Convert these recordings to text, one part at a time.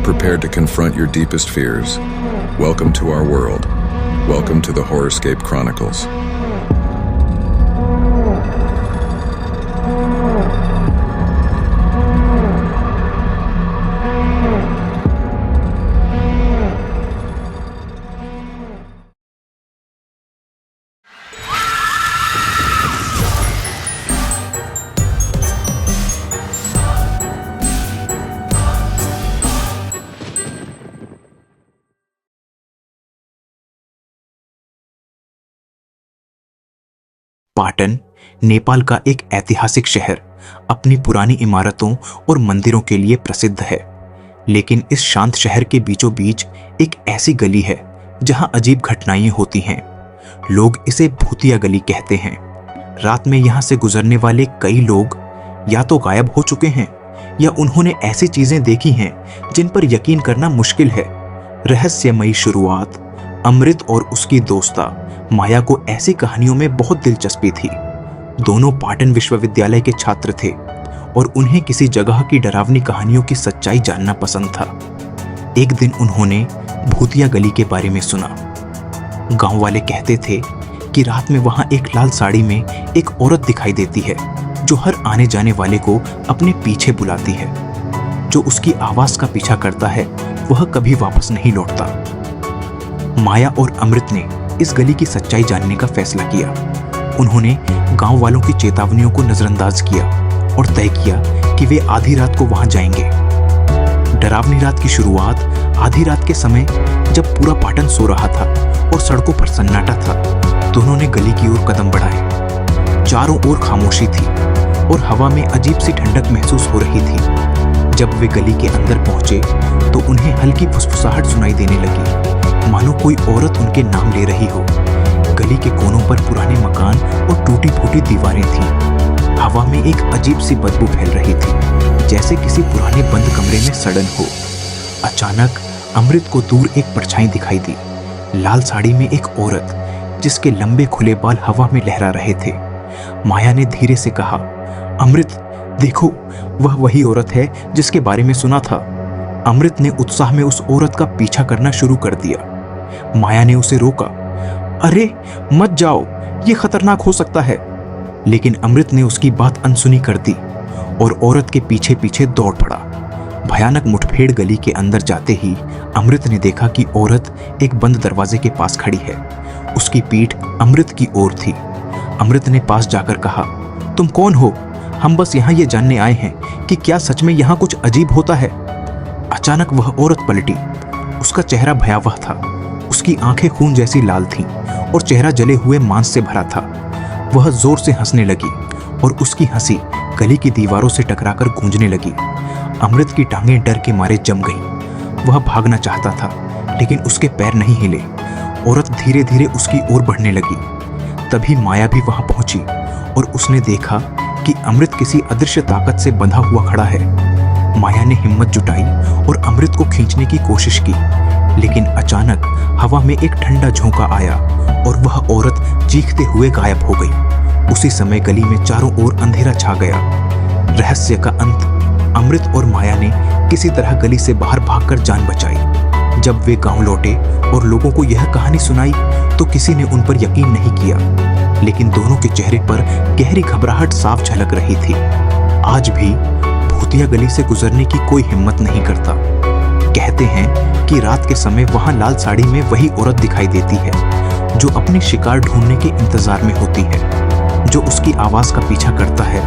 prepared to confront your deepest fears, welcome to our world. Welcome to the Horrorscape Chronicles. Patan Nepal का एक ऐतिहासिक शहर अपनी पुरानी इमारतों और मंदिरों के लिए प्रसिद्ध है। लेकिन इस शांत शहर के बीचों बीच एक ऐसी गली है जहां अजीब घटनाएं होती हैं। लोग इसे भूतिया गली कहते हैं। रात में यहां से गुजरने वाले कई लोग या तो गायब हो चुके हैं या उन्होंने ऐसी चीजें देखी हैं जिन पर यकीन करना मुश्किल है। रहस्यमयी शुरुआत। अमृत और उसकी दोस्ता माया को ऐसी कहानियों में बहुत दिलचस्पी थी। दोनों पाटन विश्वविद्यालय के छात्र थे और उन्हें किसी जगह की डरावनी कहानियों की सच्चाई जानना पसंद था। एक दिन उन्होंने भूतिया गली के बारे में सुना। गांव वाले कहते थे कि रात में वहां एक लाल साड़ी में एक औरत दिखाई देती है जो हर आने जाने वाले को अपने पीछे बुलाती है। जो उसकी आवाज का पीछा करता है वह कभी वापस नहीं लौटता। माया और अमृत ने इस गली की सच्चाई जानने का फैसला किया। उन्होंने गांव वालों की चेतावनियों को नजरअंदाज किया और तय किया कि वे आधी रात को वहां जाएंगे। डरावनी रात की शुरुआत आधी रात के समय जब पूरा पाटन सो रहा था और सड़कों पर सन्नाटा था। दोनों ने गली की ओर कदम बढ़ाए। चारों ओर खामोशी थी और हवा में अजीब सी ठंडक महसूस हो रही थी। जब वे गली के अंदर पहुंचे तो उन्हें हल्की फुसफुसाहट सुनाई देने लगी, मानो कोई औरत उनके नाम ले रही हो। गली के कोनों पर पुराने मकान और टूटी फूटी दीवारें थीं। हवा में एक अजीब सी बदबू फैल रही थी, जैसे किसी पुराने बंद कमरे में सड़न हो। अचानक अमृत को दूर एक परछाई दिखाई दी। लाल साड़ी में एक औरत जिसके लंबे खुले बाल हवा में लहरा रहे थे। माया ने धीरे से कहा, अमृत देखो, वह वही औरत है जिसके बारे में सुना था। अमृत ने उत्साह में उस औरत का पीछा करना शुरू कर दिया। माया ने उसे रोका। अरे मत जाओ, ये खतरनाक हो सकता है। लेकिन अमृत ने उसकी बात अनसुनी कर दी और औरत के पीछे पीछे दौड़ पड़ा। भयानक मुठभेड़ गली के अंदर जाते ही अमृत ने देखा कि औरत एक बंद दरवाजे के पास खड़ी है। उसकी पीठ अमृत की ओर थी। अमृत ने पास जाकर कहा, तुम कौन हो? हम बस यहाँ ये जानने आए हैं कि क्या सच में यहाँ कुछ अजीब होता है। अचानक वह औरत पलटी। उसका चेहरा भयावह था। उसकी आंखें खून जैसी लाल थीं और चेहरा जले हुए मांस से भरा था। वह जोर से हंसने लगी और उसकी हंसी गली की दीवारों से टकराकर गूंजने लगी। अमृत की टांगें डर के मारे जम गईं। वह भागना चाहता था लेकिन उसके पैर नहीं हिले। औरत धीरे धीरे उसकी ओर बढ़ने लगी। तभी माया भी वहां पहुंची और उसने देखा कि अमृत किसी अदृश्य ताकत से बंधा हुआ खड़ा है। माया ने हिम्मत जुटाई और अमृत को खींचने की कोशिश की, लेकिन अचानक हवा में एक ठंडा झोंका आया और वह औरत चीखते हुए गायब हो गई। उसी समय गली में चारों ओर अंधेरा छा गया। रहस्य का अंत। अमृत और माया ने किसी तरह गली से बाहर भागकर जान बचाई। जब वे गांव लौटे और लोगों को यह कहानी सुनाई तो किसी ने उन पर यकीन नहीं किया, लेकिन दोनों के चेहरे पर गहरी घबराहट साफ झलक रही थी। आज भी भूतिया गली से गुजरने की कोई हिम्मत नहीं करता। कहते हैं कि रात के समय वहां लाल साड़ी में वही औरत दिखाई देती है जो अपनी शिकार ढूंढने के इंतजार में होती है। जो उसकी आवाज का पीछा करता है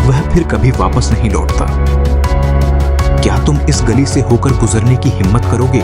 वह फिर कभी वापस नहीं लौटता। क्या तुम इस गली से होकर गुजरने की हिम्मत करोगे?